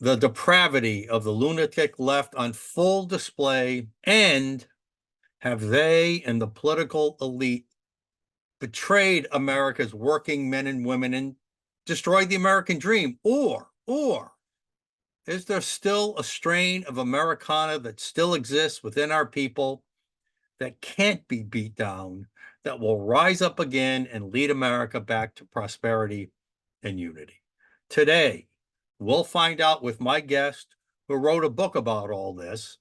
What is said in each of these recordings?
the depravity of the lunatic left on full display, and have they and the political elite betrayed America's working men and women and destroyed the American dream? Or is there still a strain of Americana that still exists within our people that can't be beat down, that will rise up again and lead America back to prosperity and unity? Today, we'll find out with my guest who wrote a book about all this.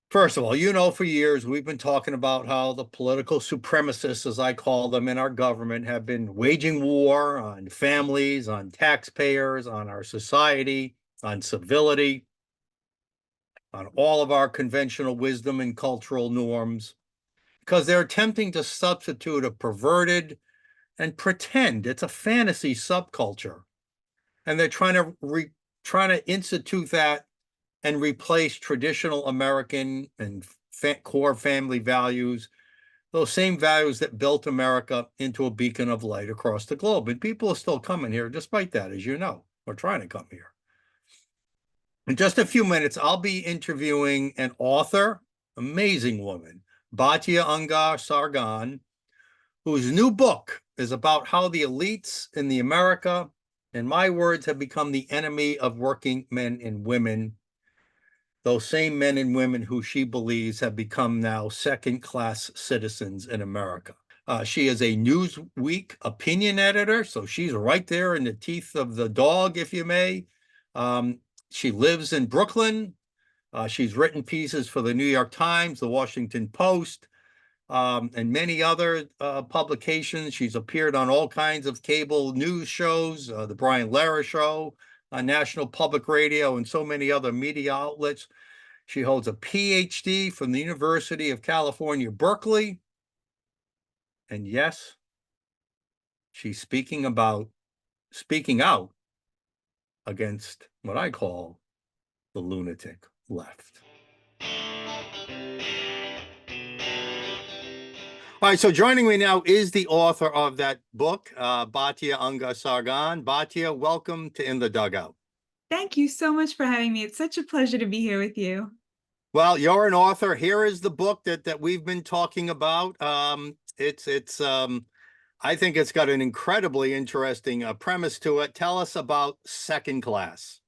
First of all, for years we've been talking about how the political supremacists, as I call them, in our government have been waging war on families, on taxpayers, on our society, on civility, on all of our conventional wisdom and cultural norms, because they're attempting to substitute a perverted and pretend it's a fantasy subculture. And they're trying to institute that and replace traditional American and core family values, those same values that built America into a beacon of light across the globe. And people are still coming here despite that, as you know, or trying to come here. In just a few minutes, I'll be interviewing an author, amazing woman, BATYA UNGAR-SARGON, whose new book is about how the elites in the America, in my words, have become the enemy of working men and women, those same men and women who she believes have become now second-class citizens in America. She is a Newsweek opinion editor, so she's right there in the teeth of the dog, if you may. She lives in Brooklyn. She's written pieces for the New York Times, the Washington Post, and many other publications. She's appeared on all kinds of cable news shows, the Brian Lehrer Show, on National Public Radio, and so many other media outlets. She holds a PhD from the University of California, Berkeley. And yes, she's speaking out against what I call the lunatic left. All right, so joining me now is the author of that book, BATYA UNGAR-SARGON. BATYA, welcome to In the Dugout. Thank you so much for having me. It's such a pleasure to be here with you. Well, you're an author. Here is the book that we've been talking about. I think it's got an incredibly interesting premise to it. Tell us about Second Class.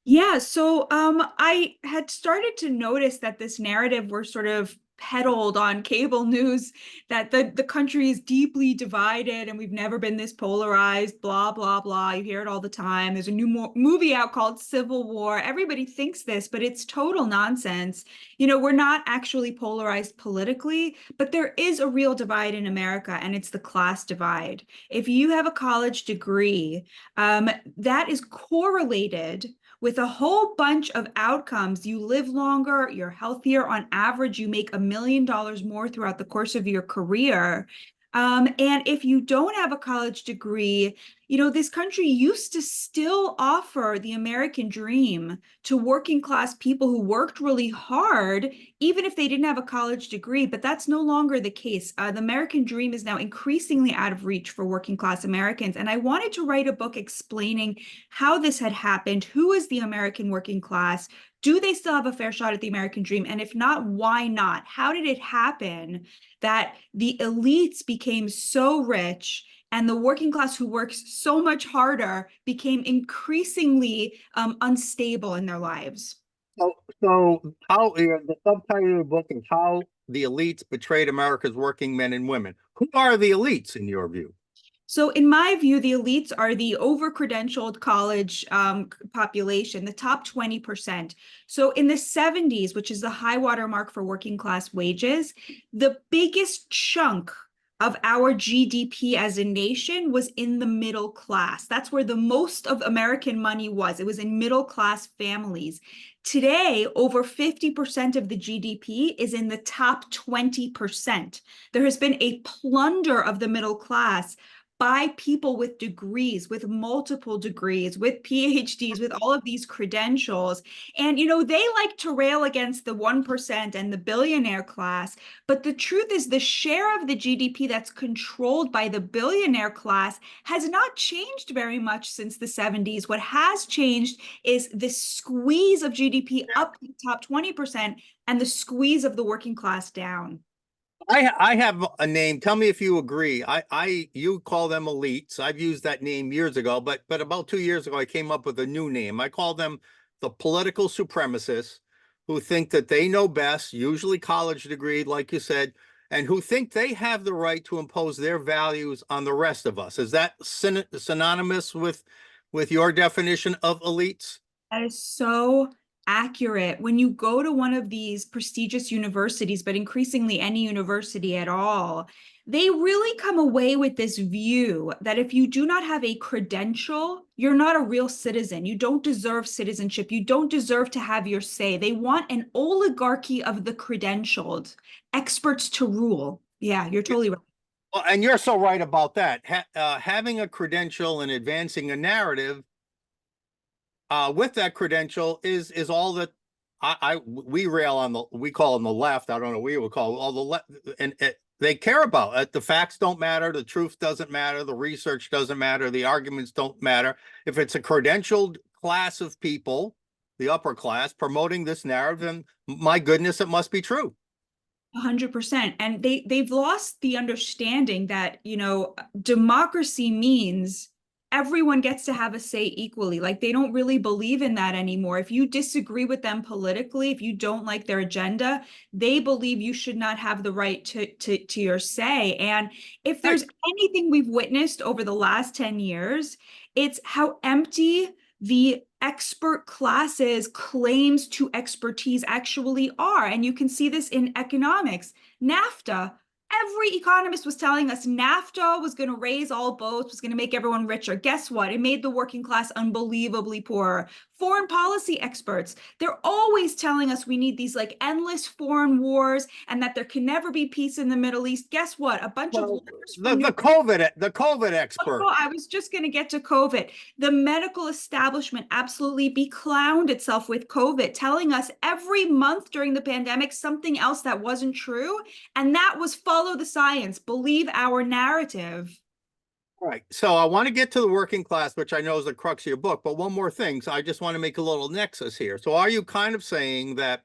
Yeah, so I had started to notice that this narrative were sort of peddled on cable news, that the country is deeply divided and we've never been this polarized, blah, blah, blah. You hear it all the time. There's a new movie out called Civil War. Everybody thinks this, but it's total nonsense. We're not actually polarized politically, but there is a real divide in America, and it's the class divide. If you have a college degree, that is correlated with a whole bunch of outcomes. You live longer, you're healthier. On average, you make $1 million more throughout the course of your career. And if you don't have a college degree, this country used to still offer the American dream to working class people who worked really hard, even if they didn't have a college degree, but that's no longer the case. The American dream is now increasingly out of reach for working class Americans. And I wanted to write a book explaining how this had happened. Who is the American working class? Do they still have a fair shot at the American dream? And if not, why not? How did it happen that the elites became so rich and the working class who works so much harder became increasingly unstable in their lives? So how the subtitle of the book is How the Elites Betrayed America's Working Men and Women. Who are the elites in your view? So in my view, the elites are the over-credentialed college population, the top 20%. So in the 70s, which is the high water mark for working class wages, the biggest chunk of our GDP as a nation was in the middle class. That's where the most of American money was. It was in middle class families. Today, over 50% of the GDP is in the top 20%. There has been a plunder of the middle class by people with degrees, with multiple degrees, with PhDs, with all of these credentials. And, they like to rail against the 1% and the billionaire class. But the truth is, the share of the GDP that's controlled by the billionaire class has not changed very much since the 70s. What has changed is the squeeze of GDP up to the top 20% and the squeeze of the working class down. I have a name. Tell me if you agree. You call them elites. I've used that name years ago, but about 2 years ago, I came up with a new name. I call them the political supremacists who think that they know best, usually college degree, like you said, and who think they have the right to impose their values on the rest of us. Is that synonymous with your definition of elites? That is so accurate. When you go to one of these prestigious universities, but increasingly any university at all, they really come away with this view that if you do not have a credential, you're not a real citizen. You don't deserve citizenship. You don't deserve to have your say. They want an oligarchy of the credentialed, experts to rule. Yeah, you're totally right. Well, and you're so right about that. Having a credential and advancing a narrative with that credential is all that we rail on we call them the left. I don't know what you would call all the left, and they care about it. The facts don't matter, the truth doesn't matter, the research doesn't matter, the arguments don't matter. If it's a credentialed class of people, the upper class, promoting this narrative, then my goodness, it must be true. 100%. And they've lost the understanding that, democracy means everyone gets to have a say equally. Like, they don't really believe in that anymore. If you disagree with them politically, if you don't like their agenda, they believe you should not have the right to your say. And if there's anything we've witnessed over the last 10 years, it's how empty the expert classes claims to expertise actually are. And you can see this in economics. NAFTA, every economist was telling us NAFTA was going to raise all boats, was going to make everyone richer. Guess what? It made the working class unbelievably poorer. Foreign policy experts, they're always telling us we need these like endless foreign wars and that there can never be peace in the Middle East. Guess what? A bunch of the COVID expert. Oh, I was just going to get to COVID. The medical establishment absolutely beclowned itself with COVID, telling us every month during the pandemic something else that wasn't true. And that was follow the science, believe our narrative. All right. So I want to get to the working class, which I know is the crux of your book. But one more thing. So I just want to make a little nexus here. So are you kind of saying that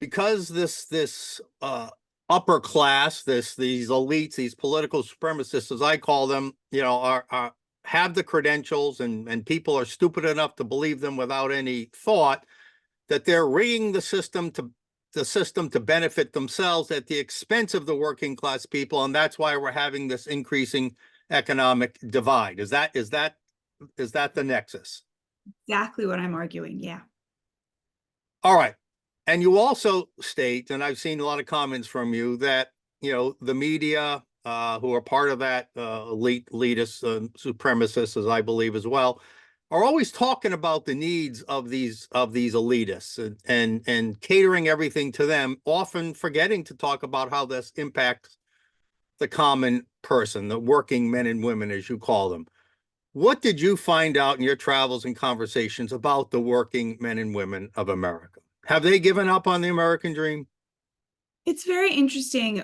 because this upper class, these elites, these political supremacists, as I call them, are have the credentials and people are stupid enough to believe them without any thought, that they're rigging the system to benefit themselves at the expense of the working class people, and that's why we're having this increasing economic divide. Is that the nexus? Exactly what I'm arguing. Yeah. All right. And you also state, and I've seen a lot of comments from you, that the media, who are part of that elitist supremacists, as I believe as well, are always talking about the needs of these elitists and catering everything to them, often forgetting to talk about how this impacts the common person, the working men and women, as you call them. What did you find out in your travels and conversations about the working men and women of America? Have they given up on the American dream? It's very interesting.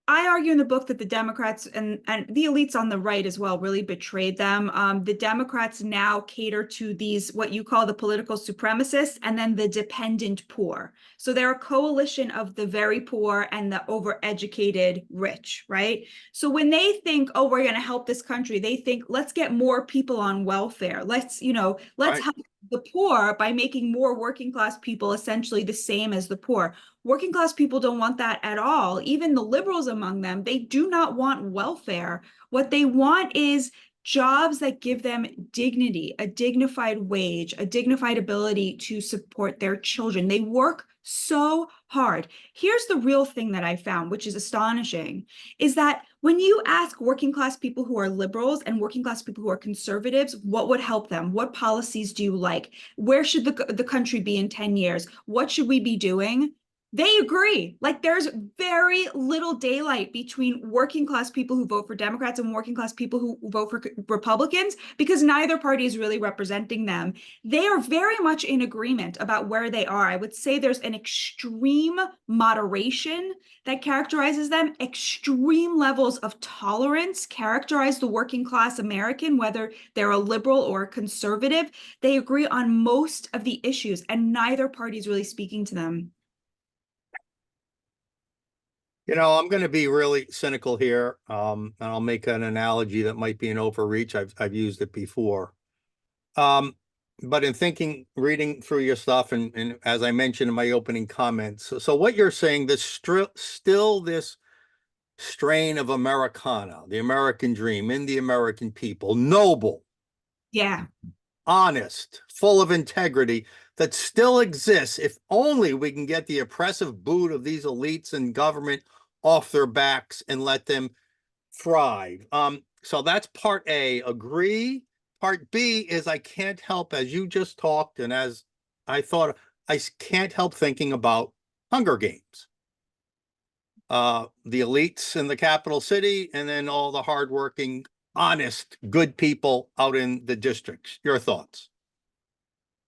I argue in the book that the Democrats and the elites on the right as well really betrayed them. The Democrats now cater to these, what you call the political supremacists, and then the dependent poor. So they're a coalition of the very poor and the overeducated rich, right? So when they think, oh, we're going to help this country, they think, let's get more people on welfare. Let's Right. help the poor by making more working class people essentially the same as the poor. Working class people don't want that at all. Even the liberals among them, they do not want welfare. What they want is jobs that give them dignity, a dignified wage, a dignified ability to support their children. They work so hard. Here's the real thing that I found, which is astonishing, is that when you ask working class people who are liberals and working class people who are conservatives, what would help them? What policies do you like? Where should the country be in 10 years? What should we be doing? They agree. Like there's very little daylight between working class people who vote for Democrats and working class people who vote for Republicans because neither party is really representing them. They are very much in agreement about where they are. I would say there's an extreme moderation that characterizes them. Extreme levels of tolerance characterize the working class American, whether they're a liberal or a conservative. They agree on most of the issues, and neither party is really speaking to them. You know, I'm going to be really cynical here, and I'll make an analogy that might be an overreach. I've used it before. Um, but in thinking, reading through your stuff, and as I mentioned in my opening comments, so what you're saying, there's still this strain of Americana, the American dream in the American people, noble, Yeah. honest, full of integrity, that still exists if only we can get the oppressive boot of these elites and government off their backs and let them thrive. So that's part A, agree. Part B is I can't help, as you just talked, and as I thought, I can't help thinking about Hunger Games. The elites in the capital city, and then all the hardworking, honest, good people out in the districts. Your thoughts?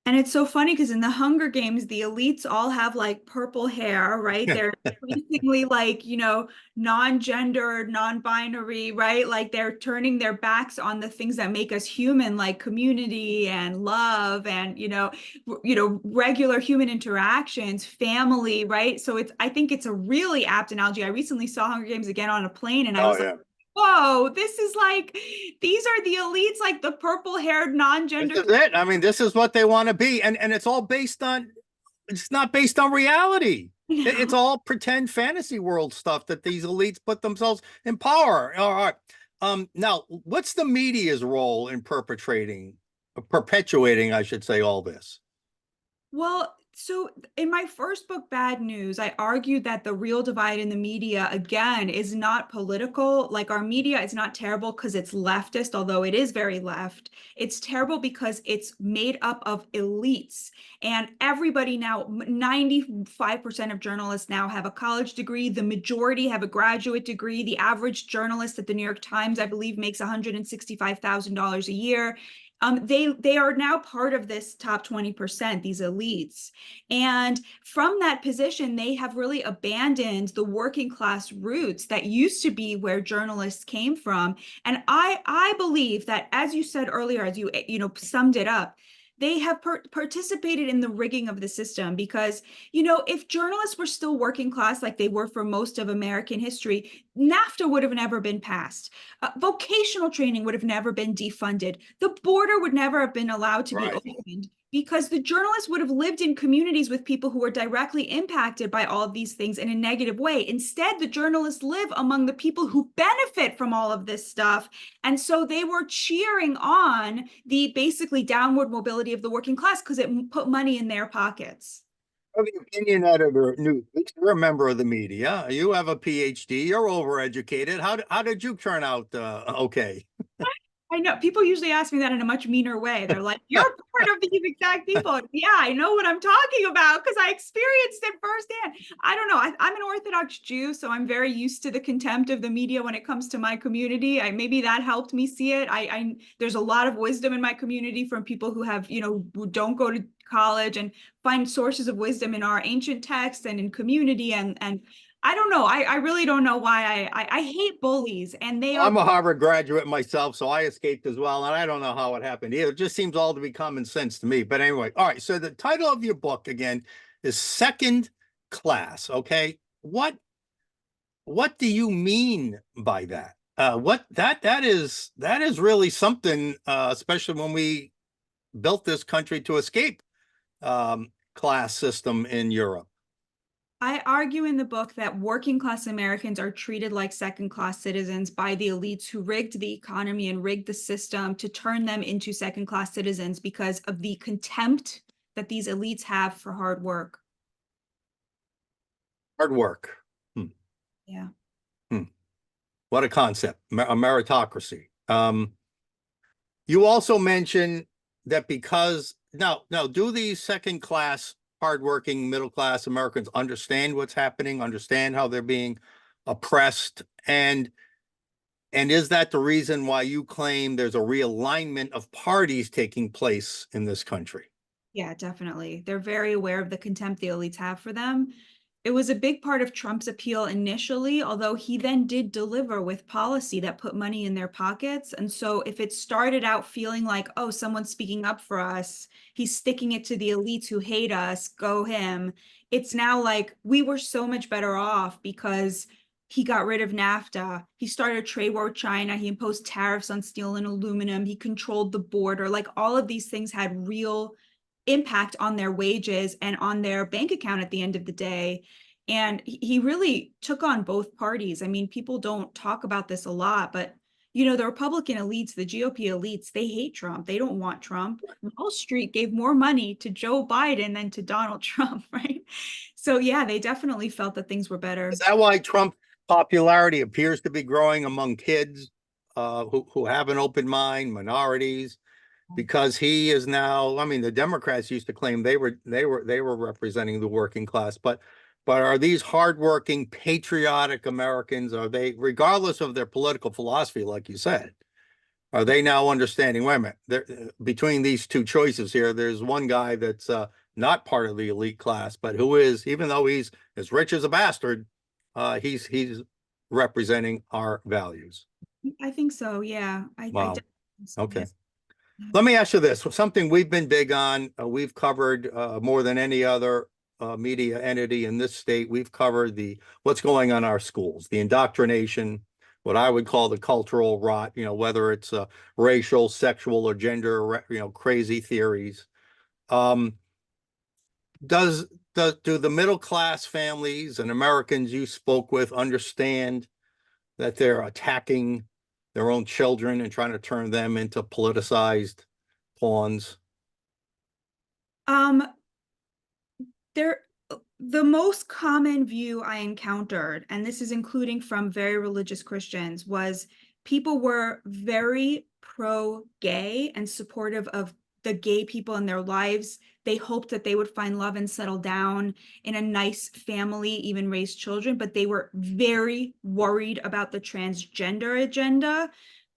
And it's so funny because in the Hunger Games, the elites all have like purple hair, right? They're increasingly like, non-gendered, non-binary, right? Like they're turning their backs on the things that make us human, like community and love and, regular human interactions, family, right? So I think it's a really apt analogy. I recently saw Hunger Games again on a plane and I Oh was like, yeah. whoa, this is like, these are the elites, like the purple haired, This non-gendered. is it. I mean, this is what they want to be. And it's all based on, it's not based on reality. It's all pretend fantasy world stuff that these elites put themselves in power. All right. Now what's the media's role in perpetuating, I should say, all this? Well, so in my first book, Bad News, I argued that the real divide in the media, again, is not political. Like our media is not terrible because it's leftist, although it is very left. It's terrible because it's made up of elites. And everybody now, 95% of journalists now have a college degree. The majority have a graduate degree. The average journalist at the New York Times, I believe, makes $165,000 a year. They are now part of this top 20%, these elites. And from that position, they have really abandoned the working class roots that used to be where journalists came from. And I believe that, as you said earlier, as you summed it up, they have participated in the rigging of the system because, if journalists were still working class like they were for most of American history, NAFTA would have never been passed. Vocational training would have never been defunded. The border would never have been allowed to be Right. opened because the journalists would have lived in communities with people who were directly impacted by all of these things in a negative way. Instead, the journalists live among the people who benefit from all of this stuff. And so they were cheering on the basically downward mobility of the working class because it put money in their pockets. Well, the opinion editor at Newsweek, you're a member of the media. You have a PhD. You're overeducated. How did you turn out okay? I know people usually ask me that in a much meaner way. They're like, "You're part of these exact people." Yeah, I know what I'm talking about because I experienced it firsthand. I don't know. I'm an Orthodox Jew, so I'm very used to the contempt of the media when it comes to my community. Maybe that helped me see it. There's a lot of wisdom in my community from people who have, who don't go to college and find sources of wisdom in our ancient texts and in community and I don't know. I really don't know why I hate bullies and they are. I'm a Harvard graduate myself, so I escaped as well, and I don't know how it happened either. It just seems all to be common sense to me. But anyway, all right. So the title of your book again is Second Class. Okay, what do you mean by that? What that is really something, especially when we built this country to escape class system in Europe. I argue in the book that working class Americans are treated like second class citizens by the elites who rigged the economy and rigged the system to turn them into second class citizens because of the contempt that these elites have for hard work. Hard work. Hmm. Yeah. Hmm. What a concept, a meritocracy. You also mentioned that because now do these second class hardworking middle-class Americans understand what's happening, understand how they're being oppressed? And is that the reason why you claim there's a realignment of parties taking place in this country? Yeah, definitely. They're very aware of the contempt the elites have for them. It was a big part of Trump's appeal initially, although he then did deliver with policy that put money in their pockets. And so if it started out feeling like, oh, someone's speaking up for us, he's sticking it to the elites who hate us, go him. It's now like we were so much better off because he got rid of NAFTA. He started a trade war with China. He imposed tariffs on steel and aluminum. He controlled the border. Like all of these things had real impact on their wages and on their bank account at the end of the day. And he really took on both parties. I mean, people don't talk about this a lot, but the Republican elites, the GOP elites, they hate Trump. They don't want Trump. Wall Street gave more money to Joe Biden than to Donald Trump, right? So yeah, they definitely felt that things were better. Is that why Trump's popularity appears to be growing among kids who have an open mind, minorities? Because he is now, I mean, the Democrats used to claim they were representing the working class, but are these hardworking, patriotic Americans, are they, regardless of their political philosophy, like you said, are they now understanding, wait a minute, between these two choices here, there's one guy that's not part of the elite class, but who is, even though he's as rich as a bastard, he's representing our values. I think so. Yeah. I Wow. definitely think so. Okay. Yeah. Let me ask you this, something we've been big on, we've covered more than any other media entity in this state. We've covered what's going on in our schools, the indoctrination, what I would call the cultural rot, whether it's racial, sexual, or gender, crazy theories. Um, do the middle class families and Americans you spoke with understand that they're attacking their own children and trying to turn them into politicized pawns? Um, there, the most common view I encountered, and this is including from very religious Christians, was people were very pro-gay and supportive of the gay people in their lives. They hoped that they would find love and settle down in a nice family, even raise children, but they were very worried about the transgender agenda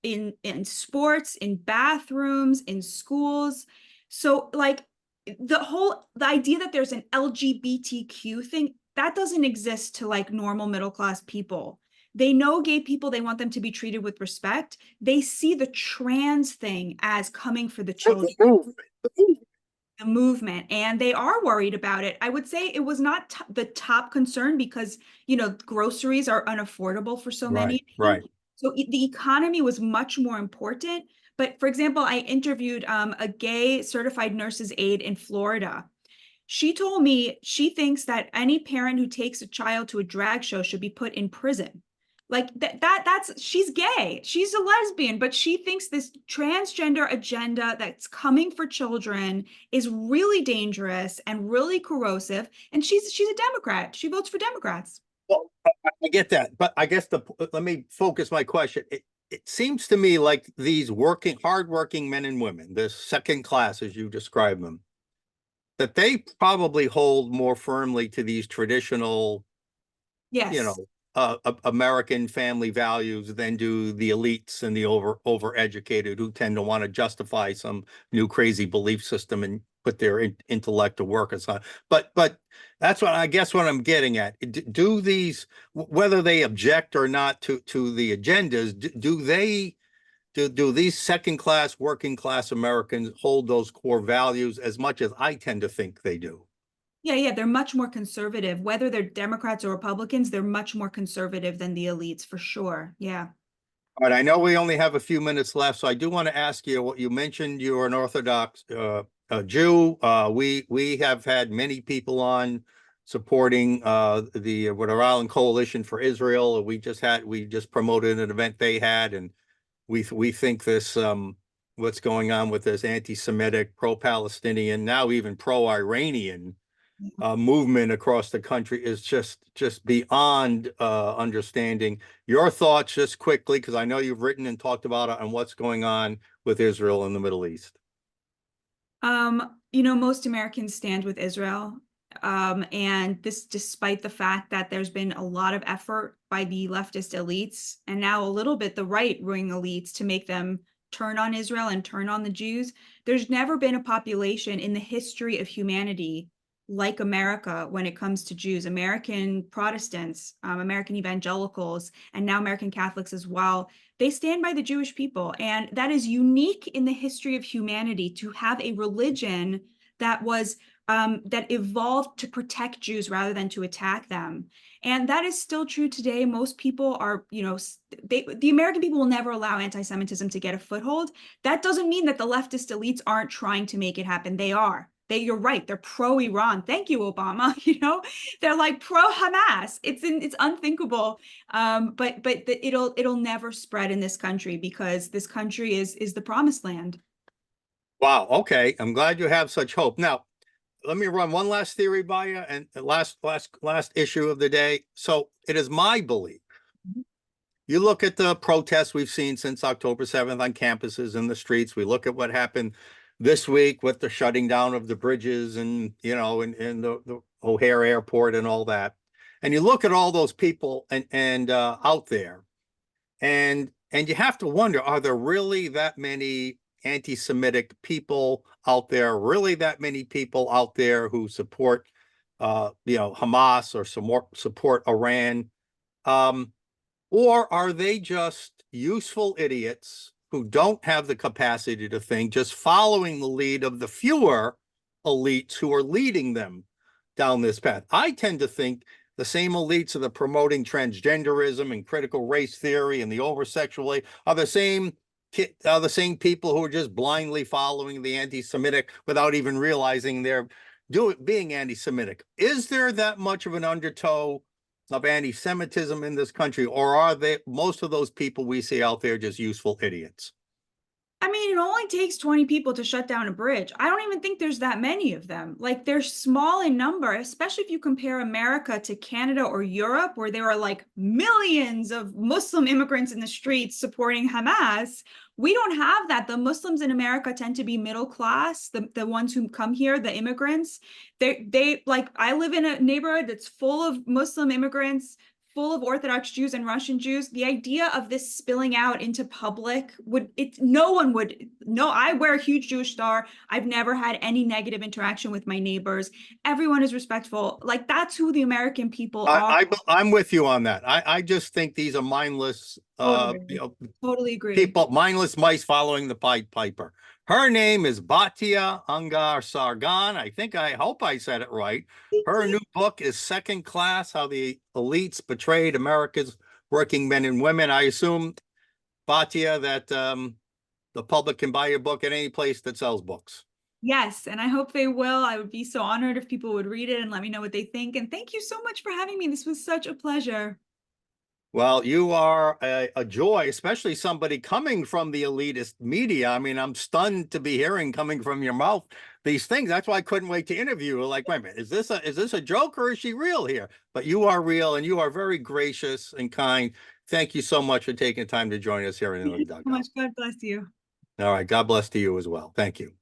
in sports, in bathrooms, in schools. So like the idea that there's an LGBTQ thing that doesn't exist to like normal middle class people. They know gay people, they want them to be treated with respect. They see the trans thing as coming for the children, the movement, and they are worried about it. I would say it was not the top concern because, groceries are unaffordable for so Right, many. right. So the economy was much more important. But for example, I interviewed a gay certified nurse's aide in Florida. She told me she thinks that any parent who takes a child to a drag show should be put in prison. Like that's she's gay. She's a lesbian, but she thinks this transgender agenda that's coming for children is really dangerous and really corrosive. And she's a Democrat. She votes for Democrats. Well, I get that, but I guess let me focus my question. It seems to me like these hardworking men and women, the second class, as you describe them, that they probably hold more firmly to these traditional, you Yes. know, American family values than do the elites and the overeducated who tend to want to justify some new crazy belief system and put their intellect to work aside. But that's what I guess what I'm getting at. Do these, whether they object or not to the agendas, do these second class, working class Americans hold those core values as much as I tend to think they do? Yeah, they're much more conservative. Whether they're Democrats or Republicans, they're much more conservative than the elites for sure. Yeah. All right, I know we only have a few minutes left, so I do want to ask you what you mentioned. You're an Orthodox Jew. We have had many people on supporting the Rhode Island Coalition for Israel. We just promoted an event they had, and we think this what's going on with this anti-Semitic, pro-Palestinian, now even pro-Iranian movement across the country is just beyond understanding. Your thoughts, just quickly, because I know you've written and talked about it, on what's going on with Israel in the Middle East. Most Americans stand with Israel. And this despite the fact that there's been a lot of effort by the leftist elites and now a little bit the right-wing elites to make them turn on Israel and turn on the Jews. There's never been a population in the history of humanity like America when it comes to Jews. American Protestants, American evangelicals, and now American Catholics as well, they stand by the Jewish people. And that is unique in the history of humanity, to have a religion that was that evolved to protect Jews rather than to attack them. And that is still true today. Most people are, the American people will never allow anti-Semitism to get a foothold. That doesn't mean that the leftist elites aren't trying to make it happen. They are. You're right. They're pro-Iran. Thank you, Obama. They're like pro-Hamas. It's unthinkable. It'll never spread in this country because this country is the promised land. Wow. Okay. I'm glad you have such hope. Now, let me run one last theory by you, and the last issue of the day. So it is my belief. You look at the protests we've seen since October 7th on campuses and the streets. We look at what happened this week with the shutting down of the bridges and, in the O'Hare Airport and all that. And you look at all those people and out there, and you have to wonder, are there really that many anti-Semitic people out there, really that many people out there who support, Hamas or support Iran? Or are they just useful idiots who don't have the capacity to think, just following the lead of the fewer elites who are leading them down this path? I tend to think the same elites that are promoting transgenderism and critical race theory and the over-sexual are the same people who are just blindly following the anti-Semitic without even realizing they're being anti-Semitic. Is there that much of an undertow of anti-Semitism in this country, or are most of those people we see out there just useful idiots? I mean, it only takes 20 people to shut down a bridge. I don't even think there's that many of them. Like, they're small in number, especially if you compare America to Canada or Europe, where there are like millions of Muslim immigrants in the streets supporting Hamas. We don't have that. The Muslims in America tend to be middle class, the ones who come here, the immigrants. They like, I live in a neighborhood that's full of Muslim immigrants, full of Orthodox Jews and Russian Jews. The idea of this spilling out into public no one would. No, I wear a huge Jewish star. I've never had any negative interaction with my neighbors. Everyone is respectful. Like, that's who the American people are. I'm with you on that. I just think these are mindless, Totally agree. people, mindless mice following the Pied Piper. Her name is BATYA UNGAR-SARGON. I hope I said it right. Her new book is Second Class: How the Elites Betrayed America's Working Men and Women. I assume, BATYA, that the public can buy your book at any place that sells books. Yes, and I hope they will. I would be so honored if people would read it and let me know what they think. And thank you so much for having me. This was such a pleasure. Well, you are a joy, especially somebody coming from the elitist media. I mean, I'm stunned to be hearing coming from your mouth these things. That's why I couldn't wait to interview you. Like, wait a minute, is this a joke or is she real here? But you are real, and you are very gracious and kind. Thank you so much for taking the time to join us here in the Thank you so Dugout. much. God bless you. All right, God bless to you as well. Thank you.